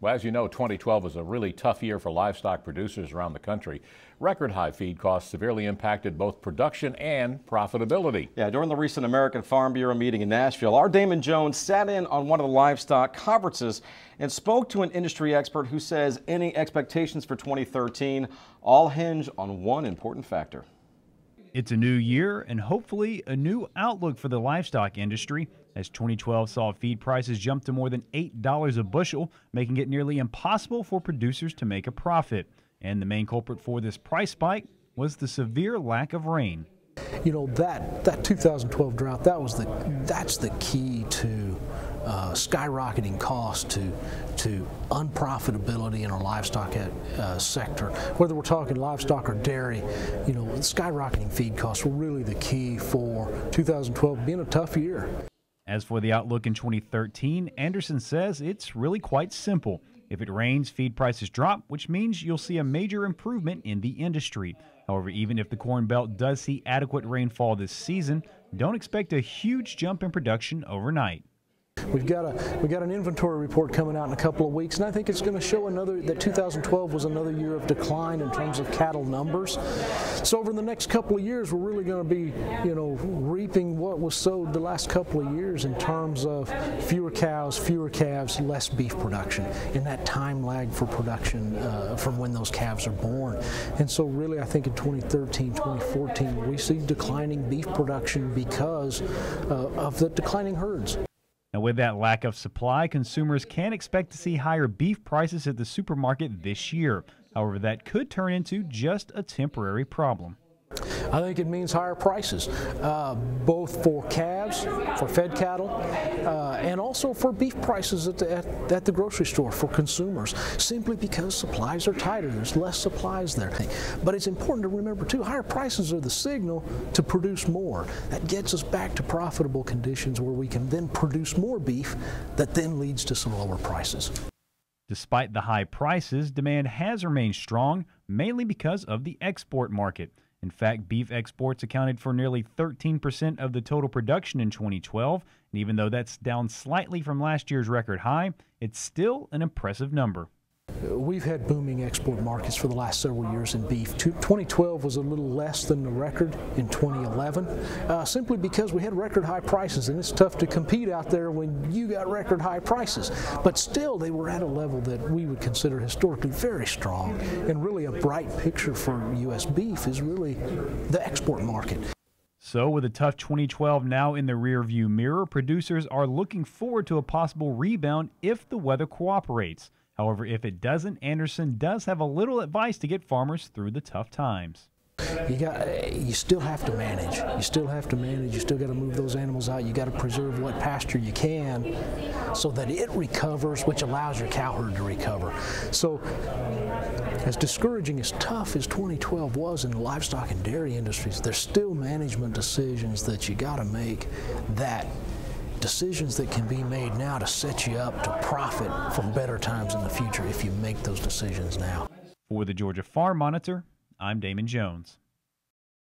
Well, as you know, 2012 was a really tough year for livestock producers around the country. Record high feed costs severely impacted both production and profitability. Yeah, during the recent American Farm Bureau meeting in Nashville, our Damon Jones sat in on one of the livestock conferences and spoke to an industry expert who says any expectations for 2013 all hinge on one important factor. It's a new year and hopefully a new outlook for the livestock industry, as 2012 saw feed prices jump to more than $8 a bushel, making it nearly impossible for producers to make a profit. And the main culprit for this price spike was the severe lack of rain. You know, that 2012 drought, that's the key to skyrocketing costs to unprofitability in our livestock sector. Whether we're talking livestock or dairy, you know, skyrocketing feed costs were really the key for 2012 being a tough year. As for the outlook in 2013, Anderson says it's really quite simple. If it rains, feed prices drop, which means you'll see a major improvement in the industry. However, even if the Corn Belt does see adequate rainfall this season, don't expect a huge jump in production overnight. We've got an inventory report coming out in a couple of weeks, and I think it's going to show that 2012 was another year of decline in terms of cattle numbers. So over the next couple of years, we're really going to be, you know, reaping what was sowed the last couple of years in terms of fewer cows, fewer calves, less beef production, and that time lag for production from when those calves are born. And so really, I think in 2013, 2014, we see declining beef production because of the declining herds. Now, with that lack of supply, consumers can expect to see higher beef prices at the supermarket this year. However, that could turn into just a temporary problem. I think it means higher prices, both for calves, for fed cattle, and also for beef prices at the grocery store for consumers, simply because supplies are tighter. There's less supplies there. But it's important to remember, too, higher prices are the signal to produce more. That gets us back to profitable conditions where we can then produce more beef that then leads to some lower prices. Despite the high prices, demand has remained strong, mainly because of the export market. In fact, beef exports accounted for nearly 13% of the total production in 2012, and even though that's down slightly from last year's record high, it's still an impressive number. We've had booming export markets for the last several years in beef. 2012 was a little less than the record in 2011, simply because we had record high prices, and it's tough to compete out there when you got record high prices. But still, they were at a level that we would consider historically very strong, and really a bright picture for U.S. beef is really the export market. So with a tough 2012 now in the rearview mirror, producers are looking forward to a possible rebound if the weather cooperates. However, if it doesn't, Anderson does have a little advice to get farmers through the tough times. You still have to manage. You still have to manage. You still got to move those animals out. You got to preserve what pasture you can so that it recovers, which allows your cow herd to recover. So as discouraging, as tough as 2012 was in the livestock and dairy industries, there's still management decisions that you got to make, decisions that can be made now to set you up to profit from better times in the future if you make those decisions now. For the Georgia Farm Monitor, I'm Damon Jones.